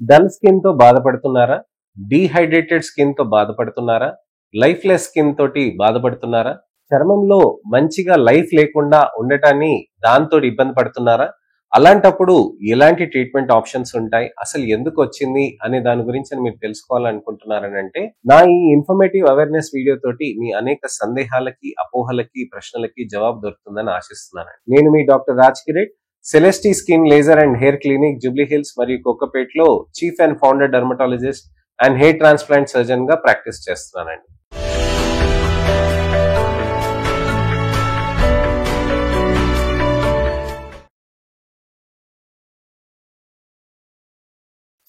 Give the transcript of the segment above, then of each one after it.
Dull skin తో బాధపడుతున్నారా? Dehydrated skin తో బాధపడుతున్నారా? లైఫ్‌లెస్ స్కిన్ తోటి బాధపడుతున్నారా? చర్మంలో మంచిగా లైఫ్ లేకుండా ఉండటాన్ని దాంతోటి ఇబ్బంది పడుతున్నారా? అలాంటప్పుడు ఎలాంటి ట్రీట్మెంట్ ఆప్షన్స్ ఉంటాయి? అసలు ఎందుకొచ్చింది అనే దాని గురించి మీరు తెలుసుకోవాలనుకుంటున్నారనంటే, నా ఈ ఇన్ఫర్మేటివ్ అవేర్‌నెస్ వీడియో తోటి మీ అనేక సందేహాలకి, అపోహలకి, ప్రశ్నలకి జవాబు దొరుకుతుందని ఆశిస్తున్నానండి. నేను మీ doctor Raj Kireet, Celestee skin laser and hair clinic, Jubilee Hills మరియు కోకపేట్లో chief and founder dermatologist and hair transplant surgeon గా ప్రాక్టీస్ చేస్తున్నానండి.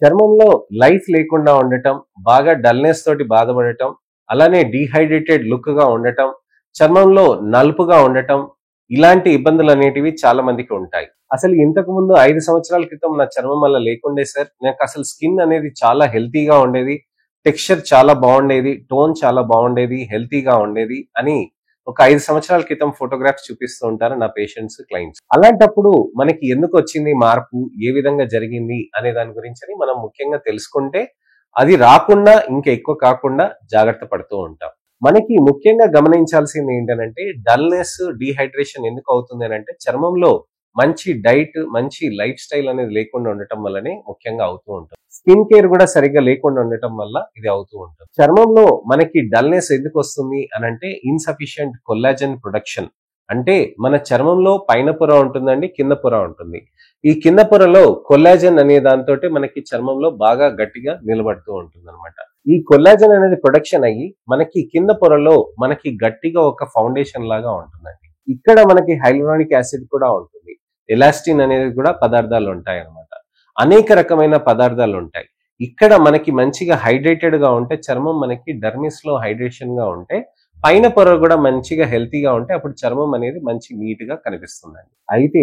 చర్మంలో లైఫ్ లేకుండా ఉండటం, బాగా డల్‌నెస్ తోటి బాధపడటం, అలానే డీహైడ్రేటెడ్ లుక్‌గా ఉండటం, చర్మంలో నలుపుగా ఉండటం, ఇలాంటి ఇబ్బందులనేటివి చాలా మందికి ఉంటాయి. అసలు ఇంతకు ముందు 5 సంవత్సరాల క్రితం నా చర్మం అలా లేకుండే సార్. నాకసలు స్కిన్ అనేది చాలా హెల్తీగా ఉండేది. టెక్స్చర్ చాలా బాగుండేది. టోన్ చాలా బాగుండేది. హెల్తీగా ఉండేది అని ఒక 5 సంవత్సరాల క్రితం ఫోటోగ్రాఫ్స్ చూపిస్తూ ఉంటారు నా పేషెంట్స్, క్లయింట్స్. అలాంటప్పుడు మనకి ఎందుకొచ్చింది మార్పు? ఏ విధంగా జరిగింది? అనే దాని గురించని మనం ముఖ్యంగా తెలుసుకుంటే, అది రాకుండా ఇంకా ఎక్కువ కాకుండా జాగ్రత్త పడుతూ ఉంటాం. మనకి ముఖ్యంగా గమనించాల్సింది ఏంటనంటే, డల్‌నెస్, డీహైడ్రేషన్ ఎందుకు అవుతుంది అనంటే, చర్మంలో మంచి డైట్, మంచి లైఫ్ స్టైల్ అనేది లేకుండా ఉండటం వల్లనే ముఖ్యంగా అవుతూ ఉంటుంది. స్కిన్ కేర్ కూడా సరిగ్గా లేకుండా ఉండటం వల్ల ఇది అవుతూ ఉంటుంది. చర్మంలో మనకి డల్‌నెస్ ఎందుకు వస్తుంది అనంటే, ఇన్‌సఫిషియెంట్ కొల్లాజెన్ ప్రొడక్షన్. అంటే మన చర్మంలో పైన పొర ఉంటుందండి, కింద పొర ఉంటుంది. ఈ కింద పొరలో కొల్లాజెన్ అనే దాంతోటి మనకి చర్మంలో బాగా గట్టిగా నిలబడుతూ ఉంటుందన్నమాట. ఈ కొల్లాజెన్ అనేది ప్రొడక్షన్ అయ్యి మనకి కింద పొరలో మనకి గట్టిగా ఒక ఫౌండేషన్ లాగా ఉంటుందండి. ఇక్కడ మనకి హైలూరానిక్ యాసిడ్ కూడా ఉంటుంది. ఎలాస్టిన్ అనేది కూడా పదార్థాలు ఉంటాయన్నమాట. అనేక రకమైన పదార్థాలు ఉంటాయి. ఇక్కడ మనకి మంచిగా హైడ్రేటెడ్ గా ఉంటే చర్మం మనకి డర్మిస్ లో హైడ్రేషన్ గా ఉంటే పైన పొర కూడా మంచిగా హెల్తీగా ఉంటే అప్పుడు చర్మం అనేది మంచి నీట్ గా కనిపిస్తుందండి. అయితే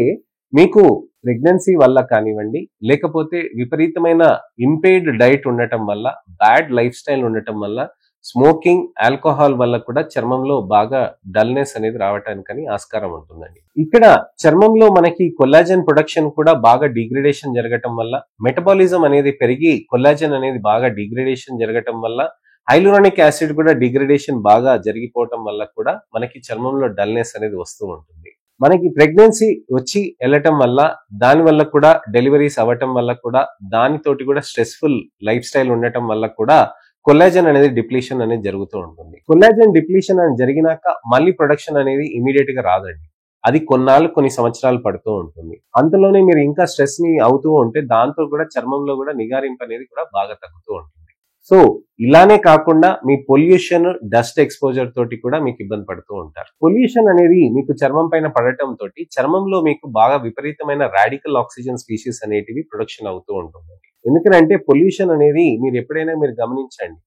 మీకు ప్రెగ్నెన్సీ వల్ల కానివ్వండి, లేకపోతే విపరీతమైన ఇంపేర్డ్ డైట్ ఉండటం వల్ల, బ్యాడ్ లైఫ్ స్టైల్ ఉండటం వల్ల, స్మోకింగ్, ఆల్కహాల్ వల్ల కూడా చర్మంలో బాగా డల్నెస్ అనేది రావటానికని ఆస్కారం ఉంటుందండి. ఇక్కడ చర్మంలో మనకి కొల్లాజెన్ ప్రొడక్షన్ కూడా బాగా డిగ్రేడేషన్ జరగటం వల్ల, మెటబాలిజం అనేది పెరిగి కొల్లాజెన్ అనేది బాగా డిగ్రేడేషన్ జరగటం వల్ల, హైలూరానిక్ యాసిడ్ కూడా డిగ్రేడేషన్ బాగా జరిగిపోవటం వల్ల కూడా మనకి చర్మంలో డల్నెస్ అనేది వస్తూ ఉంటుంది. మనకి ప్రెగ్నెన్సీ వచ్చి వెళ్ళటం వల్ల, దాని వల్ల కూడా డెలివరీస్ అవ్వటం వల్ల కూడా, దానితోటి కూడా స్ట్రెస్ఫుల్ లైఫ్ స్టైల్ ఉండటం వల్ల కూడా కొల్లాజెన్ అనేది డిప్లీషన్ అనేది జరుగుతూ ఉంటుంది. కొల్లాజెన్ డిప్లీషన్ అని జరిగినాక మళ్ళీ ప్రొడక్షన్ అనేది ఇమీడియట్ గా రాదండి. అది కొన్ని సంవత్సరాలు పడుతూ ఉంటుంది. అంతలోనే మీరు ఇంకా స్ట్రెస్ ని అవుతూ ఉంటే దాంతో కూడా చర్మంలో కూడా నిగారింపు అనేది కూడా బాగా తగ్గుతూ ఉంటుంది. సో ఇలానే కాకుండా మీ పొల్యూషన్, డస్ట్ ఎక్స్పోజర్ తోటి కూడా మీకు ఇబ్బంది పడుతూ ఉంటారు. పొల్యూషన్ అనేది మీకు చర్మం పైన పడటం తోటి చర్మంలో మీకు బాగా విపరీతమైన రాడికల్ ఆక్సిజన్ స్పీషీస్ అనేటివి ప్రొడక్షన్ అవుతూ ఉంటుంది. ఎందుకంటే పొల్యూషన్ అనేది మీరు ఎప్పుడైనా మీరు గమనించండి.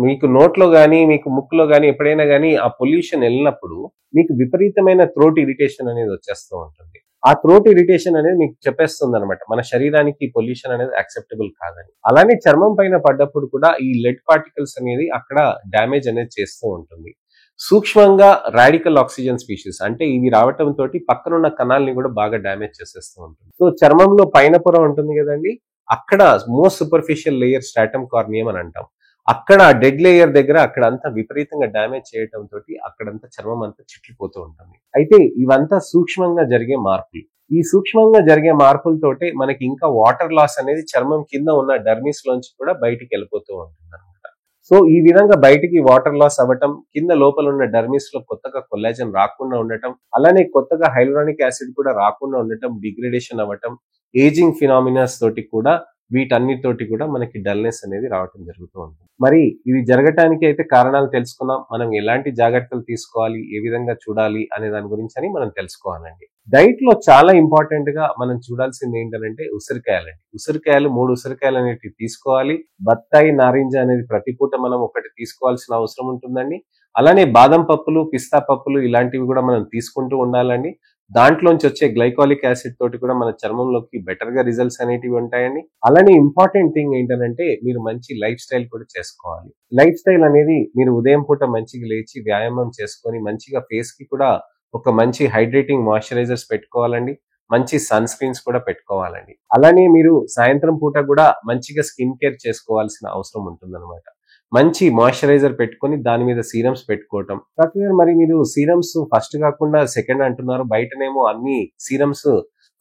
మీకు నోట్లో గానీ, మీకు ముక్కులో గానీ ఎప్పుడైనా గానీ ఆ పొల్యూషన్ వెళ్ళినప్పుడు మీకు విపరీతమైన థ్రోట్ ఇరిటేషన్ అనేది వచ్చేస్తూ ఉంటుంది. ఆ థ్రోట్ ఇరిటేషన్ అనేది మీకు చెప్పేస్తుందన్నమాట. మన శరీరానికి పొల్యూషన్ అనేది యాక్సెప్టబుల్ కాదని. అలానే చర్మం పైన పడ్డప్పుడు కూడా ఈ లెడ్ పార్టికల్స్ అనేది అక్కడ డ్యామేజ్ అనేది చేస్తూ ఉంటుంది. సూక్ష్మంగా రాడికల్ ఆక్సిజన్ స్పీషీస్ అంటే ఇవి రావటం తోటి పక్కనున్న కణాలని కూడా బాగా డ్యామేజ్ చేసేస్తూ ఉంటుంది. సో చర్మంలో పైన పొర ఉంటుంది కదండి, అక్కడ most superficial layer stratum corneum అని అంటాం. అక్కడ డెడ్ లేయర్ దగ్గర అక్కడంతా విపరీతంగా డ్యామేజ్ చేయటం తోటి అక్కడంతా చర్మం అంతా చిట్లిపోతూ ఉంటుంది. అయితే ఇవంతా సూక్ష్మంగా జరిగే మార్పులు. ఈ సూక్ష్మంగా జరిగే మార్పులతోటే మనకి ఇంకా వాటర్ లాస్ అనేది చర్మం కింద ఉన్న డర్మిస్ లోంచి కూడా బయటికి వెళ్ళిపోతూ ఉంటుంది అనమాట. సో ఈ విధంగా బయటికి వాటర్ లాస్ అవ్వటం, కింద లోపల ఉన్న డర్మిస్ లో కొత్తగా కొల్లాజెన్ రాకుండా ఉండటం, అలానే కొత్తగా హైలూరానిక్ యాసిడ్ కూడా రాకుండా ఉండటం, డిగ్రేడేషన్ అవ్వటం, ఏజింగ్ ఫినామినాస్ తోటి కూడా వీటన్నిటితోటి కూడా మనకి డల్నెస్ అనేది రావటం జరుగుతూ ఉంటుంది. మరి ఇది జరగటానికి అయితే కారణాలు తెలుసుకున్నాం. మనం ఎలాంటి జాగ్రత్తలు తీసుకోవాలి, ఏ విధంగా చూడాలి అనే దాని గురించి మనం తెలుసుకోవాలండి. డైట్ లో చాలా ఇంపార్టెంట్ గా మనం చూడాల్సింది ఏంటంటే ఉసిరికాయలండి. ఉసిరికాయలు 3 ఉసిరికాయలు అనేవి తీసుకోవాలి. బత్తాయి, నారింజ అనేది ప్రతి పూట మనం ఒకటి తీసుకోవాల్సిన అవసరం ఉంటుందండి. అలానే బాదం పప్పులు, పిస్తా పప్పులు ఇలాంటివి కూడా మనం తీసుకుంటూ ఉండాలండి. దాంట్లోంచి వచ్చే గ్లైకాలిక్ యాసిడ్ తోటి కూడా మన చర్మంలోకి బెటర్ గా రిజల్ట్స్ అనేటివి ఉంటాయండి. అలానే ఇంపార్టెంట్ థింగ్ ఏంటంటే మీరు మంచి లైఫ్ స్టైల్ కూడా చేసుకోవాలి. లైఫ్ స్టైల్ అనేది మీరు ఉదయం పూట మంచిగా లేచి వ్యాయామం చేసుకొని మంచిగా ఫేస్ కి కూడా ఒక మంచి హైడ్రేటింగ్ మాయిశ్చరైజర్స్ పెట్టుకోవాలండి. మంచి సన్ స్క్రీన్స్ కూడా పెట్టుకోవాలండి. అలానే మీరు సాయంత్రం పూట కూడా మంచిగా స్కిన్ కేర్ చేసుకోవాల్సిన అవసరం ఉంటుందన్నమాట. మంచి మాయిశ్చరైజర్ పెట్టుకొని దాని మీద సీరమ్స్ పెట్టుకోవటం. డాక్టర్ గారు, మరి మీరు సీరమ్స్ ఫస్ట్ కాకుండా సెకండ్ అంటున్నారు. బయటనేమో అన్ని సీరమ్స్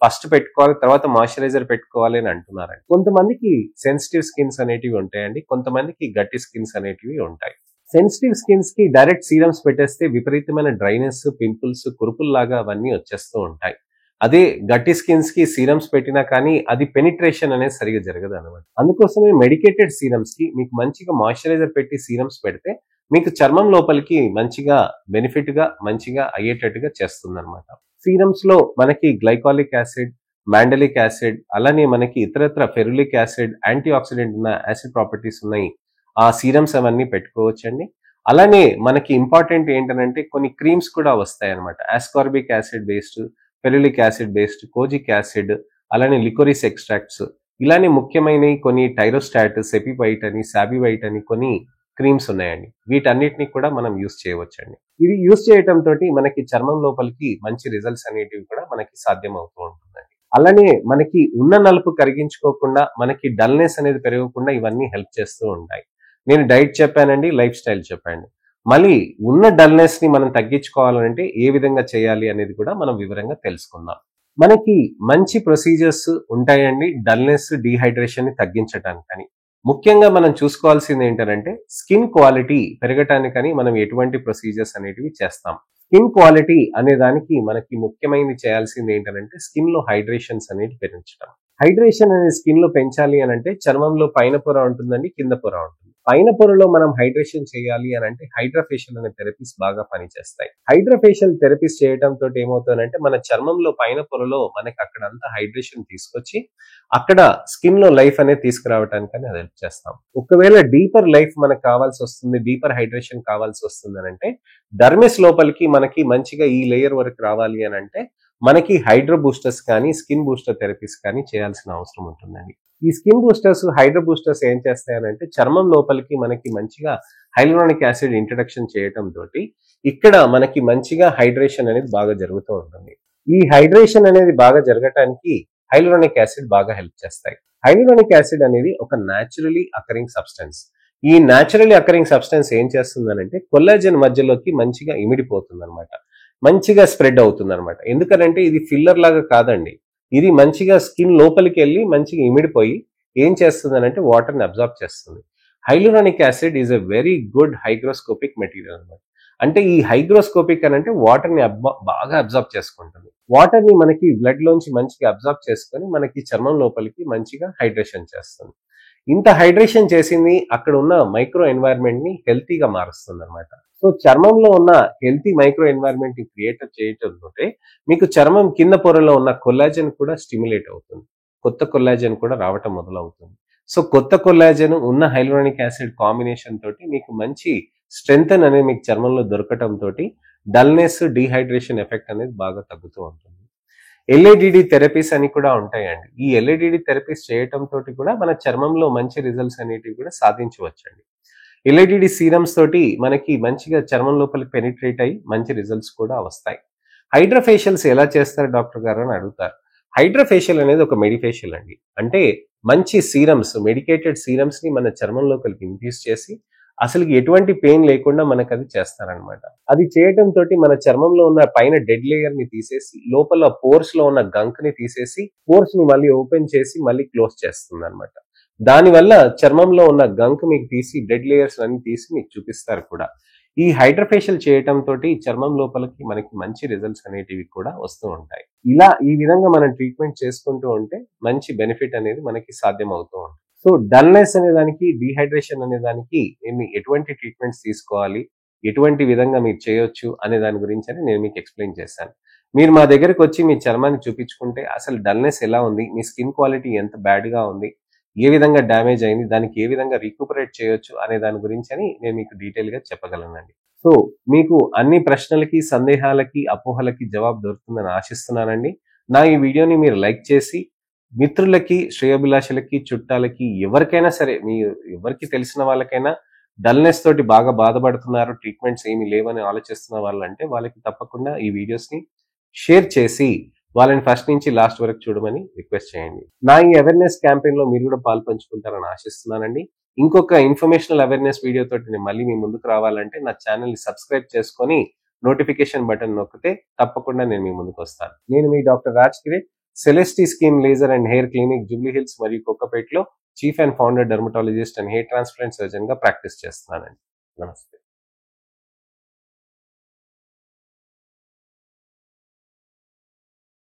ఫస్ట్ పెట్టుకోవాలి, తర్వాత మాయిశ్చరైజర్ పెట్టుకోవాలి అని అంటున్నారండి. కొంతమందికి సెన్సిటివ్ స్కిన్స్ అనేటివి ఉంటాయండి, కొంతమందికి గట్టి స్కిన్స్ అనేటివి ఉంటాయి. సెన్సిటివ్ స్కిన్స్ కి డైరెక్ట్ సీరమ్స్ పెట్టేస్తే విపరీతమైన డ్రైనెస్, పింపుల్స్, కురుపుల్లాగా అవన్నీ వచ్చేస్తూ ఉంటాయి. అదే గట్టి స్కిన్స్ కి సీరమ్స్ పెట్టినా కానీ అది పెనిట్రేషన్ అనేది సరిగా జరగదు అనమాట. అందుకోసమే మెడికేటెడ్ సీరమ్స్ కి మీకు మంచిగా మాయిశ్చరైజర్ పెట్టి సీరమ్స్ పెడితే మీకు చర్మం లోపలికి మంచిగా బెనిఫిట్ గా మంచిగా అయ్యేటట్టుగా చేస్తుంది అనమాట. సీరమ్స్ లో మనకి గ్లైకాలిక్ యాసిడ్, మాండలిక్ యాసిడ్, అలానే మనకి ఇతరత్ర ఫెరులిక్ యాసిడ్, యాంటీ ఆక్సిడెంట్ ఉన్న యాసిడ్ ప్రాపర్టీస్ ఉన్నాయి. ఆ సీరమ్స్ అవన్నీ పెట్టుకోవచ్చండి. అలానే మనకి ఇంపార్టెంట్ ఏంటంటే కొన్ని క్రీమ్స్ కూడా వస్తాయి అనమాట. Ascorbic acid based, ferulic acid based, kojic acid, అలానే లికోరిస్ ఎక్స్ట్రాక్ట్స్, ఇలానే ముఖ్యమైనవి కొన్ని టైరోస్టాట్, సెపివైట్ అని, సాబివైట్ అని కొన్ని క్రీమ్స్ ఉన్నాయండి. వీటన్నిటిని కూడా మనం యూస్ చేయవచ్చండి. ఇవి యూస్ చేయటం తోటి మనకి చర్మం లోపలికి మంచి రిజల్ట్స్ అనేటివి కూడా మనకి సాధ్యం అవుతూ ఉంటుందండి. అలానే మనకి ఉన్న నలుపు కరిగించుకోకుండా, మనకి డల్నెస్ అనేది పెరగకుండా ఇవన్నీ హెల్ప్ చేస్తూ ఉంటాయి. నేను డైట్ చెప్పానండి, లైఫ్ స్టైల్ చెప్పాను. మళ్ళీ ఉన్న డల్నెస్ ని మనం తగ్గించుకోవాలంటే ఏ విధంగా చేయాలి అనేది కూడా మనం వివరంగా తెలుసుకుందాం. మనకి మంచి ప్రొసీజర్స్ ఉంటాయండి డల్నెస్, డీహైడ్రేషన్ ని తగ్గించడానికని. ముఖ్యంగా మనం చూసుకోవాల్సింది ఏంటంటే స్కిన్ క్వాలిటీ పెరగటానికని మనం ఎటువంటి ప్రొసీజర్స్ అనేటివి చేస్తాం. స్కిన్ క్వాలిటీ అనే దానికి మనకి ముఖ్యమైనది చేయాల్సింది ఏంటంటే స్కిన్ లో హైడ్రేషన్స్ అనేది పెంచడం. హైడ్రేషన్ అనేది స్కిన్ లో పెంచాలి అని అంటే చర్మంలో పైన పొర ఉంటుందండి, కింద పొర ఉంటుంది. పైన పొరలో మనం హైడ్రేషన్ చేయాలి అని అంటే హైడ్రాఫేషియల్ అనే థెరపీస్ బాగా పనిచేస్తాయి. హైడ్రాఫేషియల్ థెరపీస్ చేయడం తోటి ఏమవుతుందంటే మన చర్మంలో పైన పొరలో మనకి అక్కడ అంతా హైడ్రేషన్ తీసుకొచ్చి అక్కడ స్కిన్ లో లైఫ్ అనేది తీసుకురావడానికి అది హెల్ప్ చేస్తాం. ఒకవేళ డీపర్ లైఫ్ మనకు కావాల్సి వస్తుంది, డీపర్ హైడ్రేషన్ కావాల్సి వస్తుంది అని అంటే డర్మిస్ లోపలికి మనకి మంచిగా ఈ లేయర్ వరకు రావాలి అని అంటే మనకి హైడ్రో బూస్టర్స్ కానీ, స్కిన్ బూస్టర్ థెరపీస్ కానీ చేయాల్సిన అవసరం ఉంటుందండి. ఈ స్కిన్ బూస్టర్స్, హైడ్రో బూస్టర్స్ ఏం చేస్తాయనంటే చర్మం లోపలికి మనకి మంచిగా హైలూరానిక్ యాసిడ్ ఇంట్రడక్షన్ చేయటం తోటి ఇక్కడ మనకి మంచిగా హైడ్రేషన్ అనేది బాగా జరుగుతూ ఉంటుంది. ఈ హైడ్రేషన్ అనేది బాగా జరగటానికి హైలూరానిక్ యాసిడ్ బాగా హెల్ప్ చేస్తాయి. హైలూరానిక్ యాసిడ్ అనేది ఒక న్యాచురలీ అకరింగ్ సబ్స్టెన్స్. ఈ న్యాచురలీ అకరింగ్ సబ్స్టెన్స్ ఏం చేస్తుందనంటే కొల్లాజెన్ మధ్యలోకి మంచిగా ఇమిడిపోతుంది అనమాట, మంచిగా స్ప్రెడ్ అవుతుంది అనమాట. ఎందుకనంటే ఇది ఫిల్లర్ లాగా కాదండి, ఇది మంచిగా స్కిన్ లోపలికి వెళ్ళి మంచిగా ఇమిడిపోయి ఏం చేస్తుంది అంటే వాటర్ని అబ్జార్బ్ చేస్తుంది. Hyaluronic acid is a very good hygroscopic material అనమాట. అంటే ఈ హైగ్రోస్కోపిక్ అని అంటే వాటర్ని బాగా అబ్జార్బ్ చేసుకుంటుంది. వాటర్ని మనకి బ్లడ్ లోంచి మంచిగా అబ్జార్బ్ చేసుకొని మనకి చర్మం లోపలికి మంచిగా హైడ్రేషన్ చేస్తుంది. ఇంత హైడ్రేషన్ చేసింది అక్కడ ఉన్న మైక్రో ఎన్వైరన్మెంట్ ని హెల్తీగా మారుస్తుంది అనమాట. సో చర్మంలో ఉన్న హెల్తీ మైక్రో ఎన్వైరన్మెంట్ ని క్రియేట్ చేయటంతో మీకు చర్మం కింద పొరలో ఉన్న కొల్లాజెన్ కూడా స్టిమ్యులేట్ అవుతుంది, కొత్త కొల్లాజెన్ కూడా రావటం మొదలవుతుంది. సో కొత్త కొల్లాజెన్ ఉన్న హైలూరానిక్ యాసిడ్ కాంబినేషన్ తోటి మీకు మంచి స్ట్రెంగ్త్ అనేది మీకు చర్మంలో దొరకటం తోటి డల్నెస్, డీహైడ్రేషన్ ఎఫెక్ట్ అనేది బాగా తగ్గుతూ ఉంటుంది. ఎల్ఏడిడి థెరపీస్ అని కూడా ఉంటాయండి. ఈ ఎల్ఏడిడి థెరపీస్ చేయటం తోటి కూడా మన చర్మంలో మంచి రిజల్ట్స్ అనేటివి కూడా సాధించవచ్చండి. ఎల్ఏడిడి సీరమ్స్ తోటి మనకి మంచిగా చర్మం లోపలికి పెనిట్రేట్ అయ్యి మంచి రిజల్ట్స్ కూడా వస్తాయి. హైడ్రాఫేషియల్స్ ఎలా చేస్తారు డాక్టర్ గారు అని అడుగుతారు. హైడ్రాఫేషియల్ అనేది ఒక మెడిఫేషియల్ అండి. అంటే మంచి సీరమ్స్, మెడికేటెడ్ సీరమ్స్ ని మన చర్మం లోపలికి ఇన్ఫ్యూజ్ చేసి అసలు ఎటువంటి పెయిన్ లేకుండా మనకు అది చేస్తారనమాట. అది చేయటం తోటి మన చర్మంలో ఉన్న పైన డెడ్ లేయర్ ని తీసేసి లోపల పోర్స్ లో ఉన్న గంక్ ని తీసేసి పోర్స్ ని మళ్ళీ ఓపెన్ చేసి మళ్ళీ క్లోజ్ చేస్తుంది అనమాట. దానివల్ల చర్మంలో ఉన్న గంక్ మీకు తీసి డెడ్ లేయర్స్ అన్ని తీసి మీకు చూపిస్తారు కూడా. ఈ హైడ్రాఫేషియల్ చేయటం తోటి చర్మం లోపలికి మనకి మంచి రిజల్ట్స్ అనేటివి కూడా వస్తూ ఉంటాయి. ఇలా ఈ విధంగా మనం ట్రీట్మెంట్ చేసుకుంటూ ఉంటే మంచి బెనిఫిట్ అనేది మనకి సాధ్యం అవుతూ ఉంటుంది. సో డల్నెస్ అనే దానికి, డీహైడ్రేషన్ అనే దానికి నేను ఎటువంటి ట్రీట్మెంట్స్ తీసుకోవాలి, ఎటువంటి విధంగా మీరు చేయొచ్చు అనే దాని గురించి అని నేను మీకు ఎక్స్ప్లెయిన్ చేశాను. మీరు మా దగ్గరకు వచ్చి మీ చర్మాన్ని చూపించుకుంటే అసలు డల్నెస్ ఎలా ఉంది, మీ స్కిన్ క్వాలిటీ ఎంత బ్యాడ్గా ఉంది, ఏ విధంగా డ్యామేజ్ అయింది, దానికి ఏ విధంగా రికూపరేట్ చేయొచ్చు అనే దాని గురించి అని నేను మీకు డీటెయిల్గా చెప్పగలనండి. సో మీకు అన్ని ప్రశ్నలకి, సందేహాలకి, అపోహలకి జవాబు దొరుకుతుందని ఆశిస్తున్నానండి. నా ఈ వీడియోని మీరు లైక్ చేసి మిత్రులకి, శ్రేయోభిలాషులకి, చుట్టాలకి, ఎవరికైనా సరే, మీ ఎవరికి తెలిసిన వాళ్ళకైనా డల్నెస్ తోటి బాగా బాధపడుతున్నారు, ట్రీట్మెంట్స్ ఏమీ లేవని ఆలోచిస్తున్న వాళ్ళంటే వాళ్ళకి తప్పకుండా ఈ వీడియోస్ని షేర్ చేసి వాళ్ళని ఫస్ట్ నుంచి లాస్ట్ వరకు చూడమని రిక్వెస్ట్ చేయండి. నా ఈ అవేర్నెస్ క్యాంపెయిన్ లో మీరు కూడా పాల్పంచుకుంటారని ఆశిస్తున్నానండి. ఇంకొక ఇన్ఫర్మేషనల్ అవేర్నెస్ వీడియో తోటి నేను మళ్ళీ మీ ముందుకు రావాలంటే నా ఛానల్ ని సబ్స్క్రైబ్ చేసుకొని నోటిఫికేషన్ బటన్ నొక్కితే తప్పకుండా నేను మీ ముందుకు వస్తాను. నేను మీ doctor Raj Kireet, Celestee skin laser and hair clinic, Jubilee Hills మరియు కొత్తపేటలో chief and founder dermatologist and hair transplant surgeon గా ప్రాక్టీస్ చేస్తున్నానండి. నమస్తే.